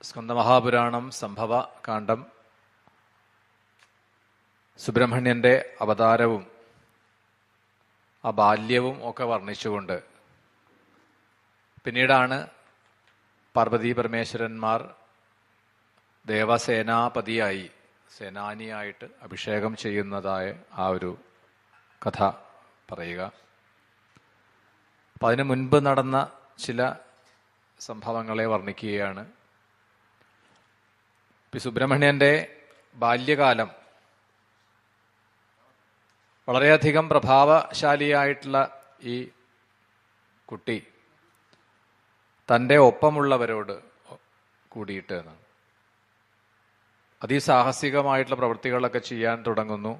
സ്കന്ദമഹാപുരാണം സംഭവ കാണ്ഡം സുബ്രഹ്മണ്യന്റെ അവതാരവും ആ ബാല്യവും ഒക്കെ വർണ്ണിച്ചുകൊണ്ട് പിന്നീടാണ് പാർവതി പരമേശ്വരന്മാർ ദേവസേനാപതിയായി സേനാനിയായിട്ട് അഭിഷേകം ചെയ്യുന്നതായ ആ ഒരു കഥ പറയുക. അപ്പം അതിനു മുൻപ് നടന്ന ചില സംഭവങ്ങളെ വർണ്ണിക്കുകയാണ്. സുബ്രഹ്മണ്യന്റെ ബാല്യകാലം വളരെയധികം പ്രഭാവശാലിയായിട്ടുള്ള ഈ കുട്ടി തൻ്റെ ഒപ്പമുള്ളവരോട് കൂടിയിട്ട് എന്നാണ് അതിസാഹസികമായിട്ടുള്ള പ്രവൃത്തികളൊക്കെ ചെയ്യാൻ തുടങ്ങുന്നു.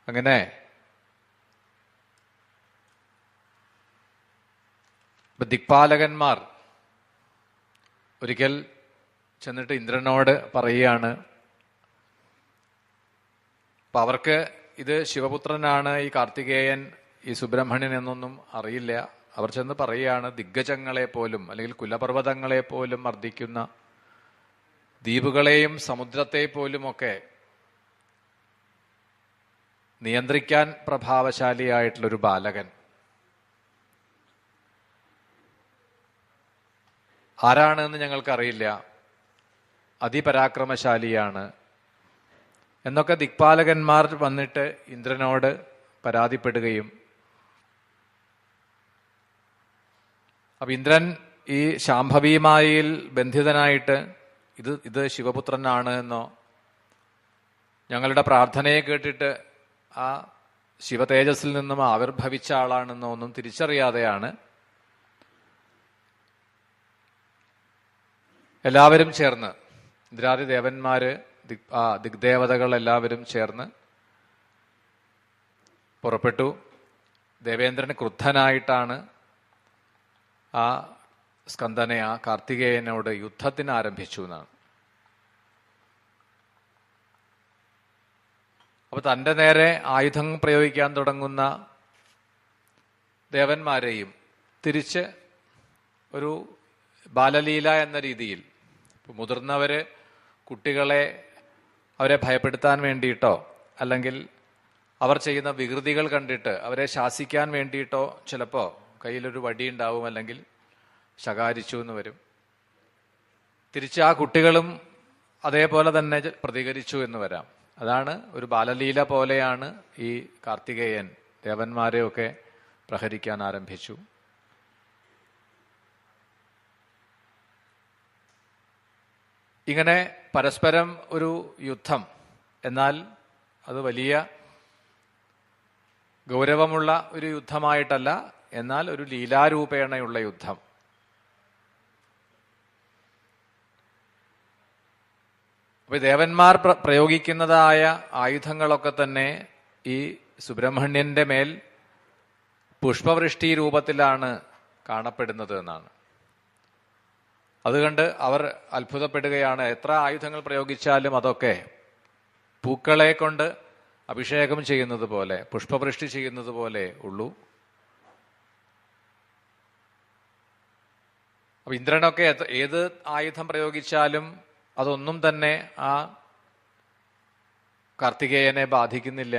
അങ്ങനെ ദിക്പാലകന്മാർ ഒരിക്കൽ ചെന്നിട്ട് ഇന്ദ്രനോട് പറയുകയാണ്. അപ്പൊ അവർക്ക് ഇത് ശിവപുത്രനാണ് ഈ കാർത്തികേയൻ, ഈ സുബ്രഹ്മണ്യൻ എന്നൊന്നും അറിയില്ല. അവർ ചെന്ന് പറയുകയാണ്, ദിഗ്ഗജങ്ങളെ പോലും അല്ലെങ്കിൽ കുലപർവ്വതങ്ങളെ പോലും മർദ്ദിക്കുന്ന, ദ്വീപുകളെയും സമുദ്രത്തെ പോലുമൊക്കെ നിയന്ത്രിക്കാൻ പ്രഭാവശാലിയായിട്ടുള്ളൊരു ബാലകൻ ആരാണെന്ന് ഞങ്ങൾക്കറിയില്ല, അതിപരാക്രമശാലിയാണ് എന്നൊക്കെ ദിക്പാലകന്മാർ വന്നിട്ട് ഇന്ദ്രനോട് പരാതിപ്പെടുകയും, അപ്പൊ ഇന്ദ്രൻ ഈ ശാംഭവീമായയിൽ ബന്ധിതനായിട്ട് ഇത് ശിവപുത്രനാണ് എന്നോ ഞങ്ങളുടെ പ്രാർത്ഥനയെ കേട്ടിട്ട് ആ ശിവതേജസ്സിൽ നിന്നും ആവിർഭവിച്ച ആളാണെന്നോ ഒന്നും തിരിച്ചറിയാതെയാണ് എല്ലാവരും ചേർന്ന്, ഇന്ദ്രാദി ദേവന്മാര്, ദിഗ്ദേവതകൾ എല്ലാവരും ചേർന്ന് പുറപ്പെട്ടു. ദേവേന്ദ്രൻ ക്രുദ്ധനായിട്ടാണ് ആ സ്കന്ദനെ, ആ കാർത്തികേയനോട് യുദ്ധത്തിന് ആരംഭിച്ചു എന്നാണ്. അപ്പൊ തന്റെ നേരെ ആയുധം പ്രയോഗിക്കാൻ തുടങ്ങുന്ന ദേവന്മാരെയും തിരിച്ച് ഒരു ബാലലീല എന്ന രീതിയിൽ, മുതിർന്നവര് കുട്ടികളെ അവരെ ഭയപ്പെടുത്താൻ വേണ്ടിയിട്ടോ അല്ലെങ്കിൽ അവർ ചെയ്യുന്ന വികൃതികൾ കണ്ടിട്ട് അവരെ ശാസിക്കാൻ വേണ്ടിയിട്ടോ ചിലപ്പോ കയ്യിലൊരു വടി ഉണ്ടാവും, അല്ലെങ്കിൽ ശകാരിച്ചു എന്ന് വരും. തിരിച്ച് ആ കുട്ടികളും അതേപോലെ തന്നെ പ്രതികരിച്ചു എന്ന് വരാം. അതാണ് ഒരു ബാലലീല പോലെയാണ് ഈ കാർത്തികേയൻ ദേവന്മാരെയൊക്കെ പ്രഹരിക്കാൻ ആരംഭിച്ചു. ഇങ്ങനെ പരസ്പരം ഒരു യുദ്ധം, എന്നാൽ അത് വലിയ ഗൗരവമുള്ള ഒരു യുദ്ധമായിട്ടല്ല, എന്നാൽ ഒരു ലീലാരൂപേണയുള്ള യുദ്ധം. അപ്പൊ ദേവന്മാർ പ്രയോഗിക്കുന്നതായ ആയുധങ്ങളൊക്കെ തന്നെ ഈ സുബ്രഹ്മണ്യന്റെ മേൽ പുഷ്പവൃഷ്ടി രൂപത്തിലാണ് കാണപ്പെടുന്നത് എന്നാണ്. അതുകൊണ്ട് അവർ അത്ഭുതപ്പെടുകയാണ്. എത്ര ആയുധങ്ങൾ പ്രയോഗിച്ചാലും അതൊക്കെ പൂക്കളെ കൊണ്ട് അഭിഷേകം ചെയ്യുന്നത് പോലെ, പുഷ്പവൃഷ്ടി ചെയ്യുന്നത് പോലെ ഉള്ളൂ. അപ്പൊ ഇന്ദ്രനൊക്കെ ഏത് ആയുധം പ്രയോഗിച്ചാലും അതൊന്നും തന്നെ ആ കാർത്തികേയനെ ബാധിക്കുന്നില്ല.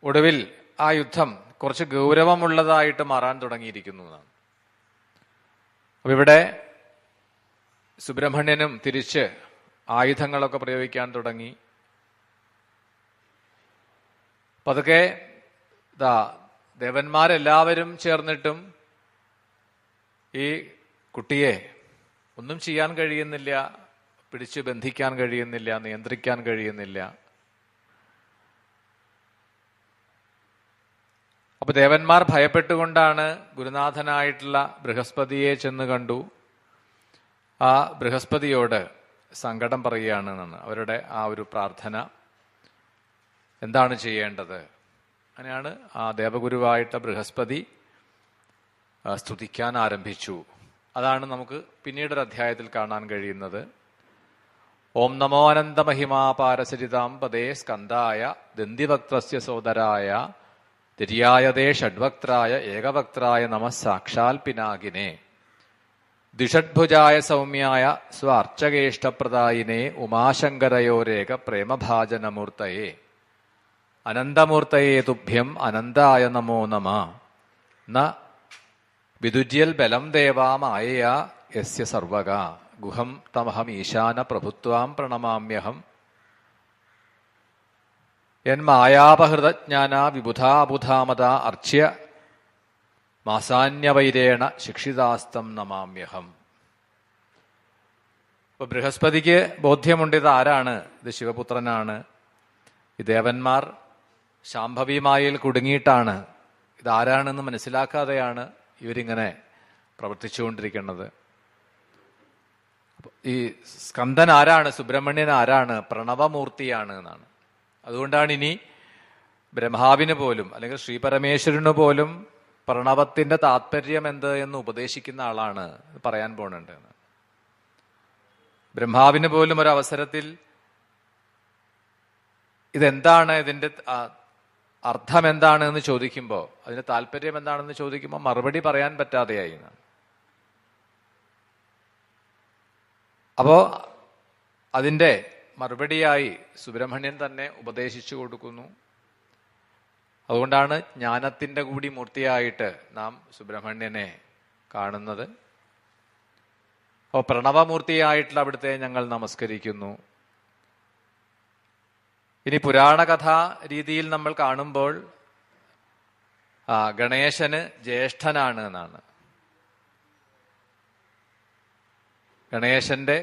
ഒടുവിൽ ആ യുദ്ധം കുറച്ച് ഗൗരവമുള്ളതായിട്ട് മാറാൻ തുടങ്ങിയിരിക്കുന്നു എന്നാണ്. അപ്പൊ ഇവിടെ സുബ്രഹ്മണ്യനും തിരിച്ച് ആയുധങ്ങളൊക്കെ പ്രയോഗിക്കാൻ തുടങ്ങി. പതുക്കെ ദേവന്മാരെല്ലാവരും ചേർന്നിട്ടും ഈ കുട്ടിയെ ഒന്നും ചെയ്യാൻ കഴിയുന്നില്ല, പിടിച്ചു ബന്ധിക്കാൻ കഴിയുന്നില്ല, നിയന്ത്രിക്കാൻ കഴിയുന്നില്ല. അപ്പൊ ദേവന്മാർ ഭയപ്പെട്ടുകൊണ്ടാണ് ഗുരുനാഥനായിട്ടുള്ള ബൃഹസ്പതിയെ ചെന്ന് കണ്ടു. ആ ബൃഹസ്പതിയോട് സങ്കടം പറയുകയാണ് എന്നാണ് അവരുടെ ആ ഒരു പ്രാർത്ഥന. എന്താണ് ചെയ്യേണ്ടത്? അങ്ങനെയാണ് ആ ദേവഗുരുവായിട്ട് ബൃഹസ്പതി സ്തുതിക്കാൻ ആരംഭിച്ചു. അതാണ് നമുക്ക് പിന്നീടൊരു അധ്യായത്തിൽ കാണാൻ കഴിയുന്നത്. ഓം നമോ അനന്തമഹിമാപാരസരിതാം പദേ സ്കന്ധായ ദന്തിഭക്തസ്യ സോദരായ തിര്യായതേ ഷഡ്വക്ത്രായ ഏകവക്ത്രായ നമഃ സാക്ഷാൽ പിനാകിനെ ദിഷഡ്ഭുജായ സൗമ്യായ സ്വ അർച്ചകേഷ്ടപ്രദായിനെ ഉമാശങ്കരയോരേക പ്രേമഭാജനമൂർത്തയേ അനന്തമൂർത്തയേ തുഭ്യം അനന്തായ നമോ നമ ന വിദുജ്യൽ ബലം ദേവാമായയാ യസ്യ സർവക ഗുഹം തമഹം ഈശാന പ്രഭുത്വാം പ്രണമാമ്യഹം യന്മായാപഹൃതജ്ഞാന വിബുധാബുധാമത അർച്ച്യ മാസാന്യവൈരേണ ശിക്ഷിതാസ്തം നമാമ്യഹം. ഇപ്പൊ ബൃഹസ്പതിക്ക് ബോധ്യമുണ്ട് ഇത് ആരാണ്, ഇത് ശിവപുത്രനാണ്. ഈ ദേവന്മാർ ശാംഭവിമായയിൽ കുടുങ്ങിയിട്ടാണ്, ഇതാരാണെന്ന് മനസ്സിലാക്കാതെയാണ് ഇവരിങ്ങനെ പ്രവർത്തിച്ചുകൊണ്ടിരിക്കുന്നത്. ഈ സ്കന്ദൻ ആരാണ്, സുബ്രഹ്മണ്യൻ ആരാണ്, പ്രണവമൂർത്തിയാണ് എന്നാണ്. അതുകൊണ്ടാണ് ഇനി ബ്രഹ്മാവിന് പോലും അല്ലെങ്കിൽ ശ്രീപരമേശ്വരന് പോലും പ്രണവത്തിന്റെ താത്പര്യം എന്ത് എന്ന് ഉപദേശിക്കുന്ന ആളാണ് പറയാൻ പോണുണ്ട്. ബ്രഹ്മാവിന് പോലും ഒരു അവസരത്തിൽ ഇതെന്താണ്, ഇതിന്റെ അർത്ഥം എന്താണ് എന്ന് ചോദിക്കുമ്പോൾ, അതിന്റെ താല്പര്യം എന്താണെന്ന് ചോദിക്കുമ്പോൾ മറുപടി പറയാൻ പറ്റാതെയായി. അപ്പോ അതിന്റെ മറുപടിയായി സുബ്രഹ്മണ്യൻ തന്നെ ഉപദേശിച്ചു കൊടുക്കുന്നു. അതുകൊണ്ടാണ് ജ്ഞാനത്തിന്റെ കൂടി മൂർത്തിയായിട്ട് നാം സുബ്രഹ്മണ്യനെ കാണുന്നത്. അപ്പോൾ പ്രണവമൂർത്തിയായിട്ടുള്ള അവിടുത്തെ ഞങ്ങൾ നമസ്കരിക്കുന്നു. ഇനി പുരാണകഥാ രീതിയിൽ നമ്മൾ കാണുമ്പോൾ ഗണേശന് ജ്യേഷ്ഠനാണ് എന്നാണ്. ഗണേശന്റെ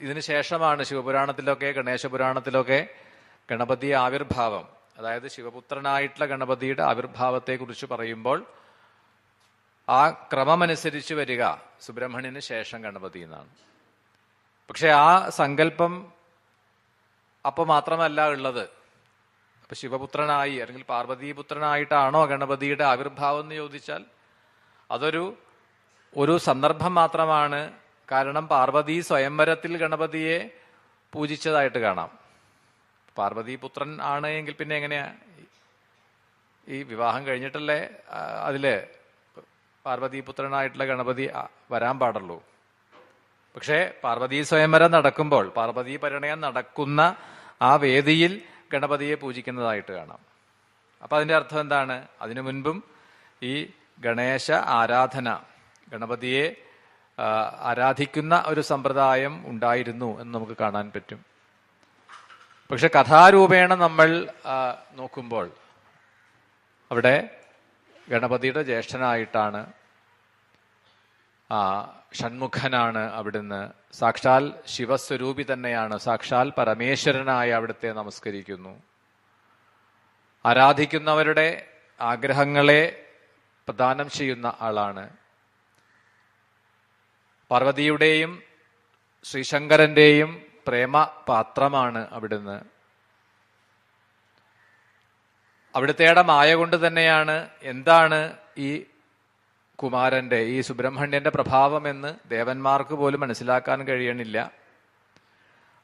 ഇതിന് ശേഷമാണ് ശിവപുരാണത്തിലൊക്കെ ഗണേശപുരാണത്തിലൊക്കെ ഗണപതി ആവിർഭാവം, അതായത് ശിവപുത്രനായിട്ടുള്ള ഗണപതിയുടെ ആവിർഭാവത്തെ കുറിച്ച് പറയുമ്പോൾ ആ ക്രമമനുസരിച്ച് വരിക സുബ്രഹ്മണ്യന് ശേഷം ഗണപതി എന്നാണ്. പക്ഷെ ആ സങ്കല്പം അപ്പൊ മാത്രമല്ല ഉള്ളത്. അപ്പൊ ശിവപുത്രനായി അല്ലെങ്കിൽ പാർവതീപുത്രനായിട്ടാണോ ഗണപതിയുടെ ആവിർഭാവം എന്ന് ചോദിച്ചാൽ ഒരു സന്ദർഭം മാത്രമാണ്. കാരണം പാർവതി സ്വയംവരത്തിൽ ഗണപതിയെ പൂജിച്ചതായിട്ട് കാണാം. പാർവതീപുത്രൻ ആണ് എങ്കിൽ പിന്നെ എങ്ങനെയാ ഈ വിവാഹം കഴിഞ്ഞിട്ടല്ലേ അതില് പാർവതീപുത്രനായിട്ടുള്ള ഗണപതി വരാൻ പാടുള്ളൂ. പക്ഷേ പാർവതീ സ്വയംവരം നടക്കുമ്പോൾ, പാർവതീ പരിണയം നടക്കുന്ന ആ വേദിയിൽ ഗണപതിയെ പൂജിക്കുന്നതായിട്ട് കാണാം. അപ്പൊ അതിന്റെ അർത്ഥം എന്താണ്? അതിനു മുൻപും ഈ ഗണേശ ആരാധന, ഗണപതിയെ ആരാധിക്കുന്ന ഒരു സമ്പ്രദായം ഉണ്ടായിരുന്നു എന്ന് നമുക്ക് കാണാൻ പറ്റും. പക്ഷെ കഥാരൂപേണ നമ്മൾ നോക്കുമ്പോൾ അവിടെ ഗണപതിയുടെ ജ്യേഷ്ഠനായിട്ടാണ്, ഷൺമുഖനാണ്. അവിടുന്ന് സാക്ഷാൽ ശിവസ്വരൂപി തന്നെയാണ്, സാക്ഷാൽ പരമേശ്വരനായി അവിടുത്തെ നമസ്കരിക്കുന്നു. ആരാധിക്കുന്നവരുടെ ആഗ്രഹങ്ങളെ പ്രദാനം ചെയ്യുന്ന ആളാണ്. പാർവതിയുടെയും ശ്രീശങ്കരന്റെയും പ്രേമ പാത്രമാണ് അവിടുന്ന്. അവിടുത്തെ മായ കൊണ്ട് തന്നെയാണ് എന്താണ് ഈ കുമാരന്റെ, ഈ സുബ്രഹ്മണ്യന്റെ പ്രഭാവം എന്ന് ദേവന്മാർക്ക് പോലും മനസ്സിലാക്കാൻ കഴിയണില്ല.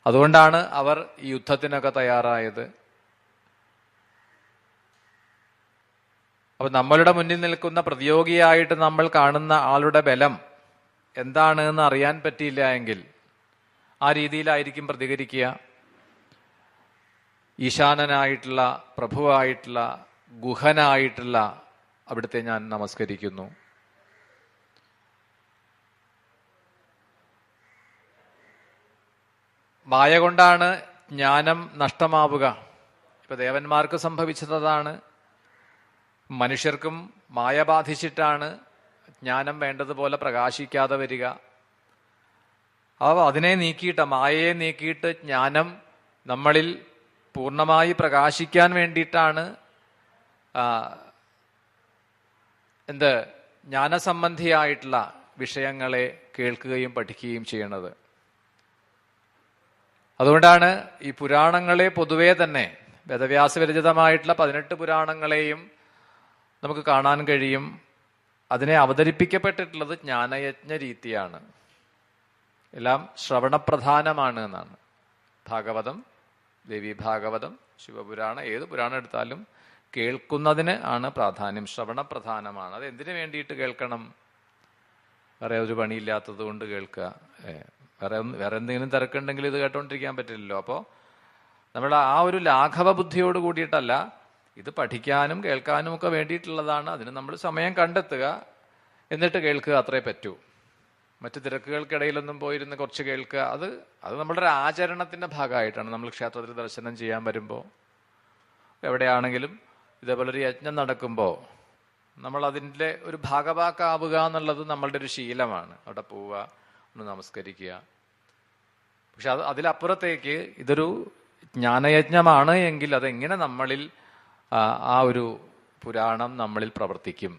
അതുകൊണ്ടാണ് അവർ ഈ യുദ്ധത്തിനൊക്കെ തയ്യാറായത്. അപ്പൊ നമ്മളുടെ മുന്നിൽ നിൽക്കുന്ന പ്രതിയോഗിയായിട്ട് നമ്മൾ കാണുന്ന ആളുടെ ബലം എന്താണ് എന്ന് അറിയാൻ പറ്റിയില്ല എങ്കിൽ ആ രീതിയിലായിരിക്കും പ്രതികരിക്കുക. ഈശാനനായിട്ടുള്ള, പ്രഭുവായിട്ടുള്ള, ഗുഹനായിട്ടുള്ള അവിടുത്തെ ഞാൻ നമസ്കരിക്കുന്നു. മായ കൊണ്ടാണ് ജ്ഞാനം നഷ്ടമാവുക. ഇപ്പൊ ദേവന്മാർക്ക് സംഭവിച്ചതാണ്. മനുഷ്യർക്കും മായ ബാധിച്ചിട്ടാണ് ജ്ഞാനം വേണ്ടതുപോലെ പ്രകാശിക്കാതെ വരിക. അപ്പോൾ അതിനെ നീക്കിയിട്ട്, മായയെ നീക്കിയിട്ട് ജ്ഞാനം നമ്മളിൽ പൂർണ്ണമായി പ്രകാശിക്കാൻ വേണ്ടിയിട്ടാണ് ജ്ഞാനസംബന്ധിയായിട്ടുള്ള വിഷയങ്ങളെ കേൾക്കുകയും പഠിക്കുകയും ചെയ്യണത്. അതുകൊണ്ടാണ് ഈ പുരാണങ്ങളെ പൊതുവേ തന്നെ, വേദവ്യാസ വിരചിതമായിട്ടുള്ള 18 പുരാണങ്ങളെയും നമുക്ക് കാണാൻ കഴിയും. അതിനെ അവതരിപ്പിക്കപ്പെട്ടിട്ടുള്ളത് ജ്ഞാനയജ്ഞ രീതിയാണ്. എല്ലാം ശ്രവണപ്രധാനമാണ് എന്നാണ്. ഭാഗവതം, ദേവി ഭാഗവതം, ശിവപുരാണം, ഏത് പുരാണം എടുത്താലും കേൾക്കുന്നതിന് ആണ് പ്രാധാന്യം. ശ്രവണ പ്രധാനമാണ്. അത് എന്തിനു വേണ്ടിയിട്ട് കേൾക്കണം? വേറെ ഒരു പണിയില്ലാത്തത് കൊണ്ട് കേൾക്കുക. വേറെ എന്തെങ്കിലും തിരക്കുണ്ടെങ്കിൽ ഇത് കേട്ടോണ്ടിരിക്കാൻ പറ്റില്ലല്ലോ. അപ്പോൾ നമ്മൾ ആ ഒരു ലാഘവ ബുദ്ധിയോട് കൂടിയിട്ടല്ല, ഇത് പഠിക്കാനും കേൾക്കാനും ഒക്കെ വേണ്ടിയിട്ടുള്ളതാണ്. അതിന് നമ്മൾ സമയം കണ്ടെത്തുക, എന്നിട്ട് കേൾക്കുക, അത്രേ പറ്റൂ. മറ്റു തിരക്കുകൾക്കിടയിലൊന്നും പോയിരുന്ന് കുറച്ച് കേൾക്കുക, അത് നമ്മുടെ ഒരു ആചരണത്തിന്റെ ഭാഗമായിട്ടാണ്. നമ്മൾ ക്ഷേത്രത്തിൽ ദർശനം ചെയ്യാൻ വരുമ്പോൾ, എവിടെയാണെങ്കിലും ഇതേപോലെ ഒരു യജ്ഞം നടക്കുമ്പോൾ നമ്മൾ അതിൻ്റെ ഒരു ഭാഗവാക്കാവുക എന്നുള്ളത് നമ്മളുടെ ഒരു ശീലമാണ്. അവിടെ പോവുക, ഒന്ന് നമസ്കരിക്കുക. പക്ഷെ അതിലപ്പുറത്തേക്ക് ഇതൊരു ജ്ഞാനയജ്ഞമാണ് എങ്കിൽ അതെങ്ങനെ നമ്മളിൽ ആ ഒരു പുരാണം നമ്മളിൽ പ്രവർത്തിക്കും?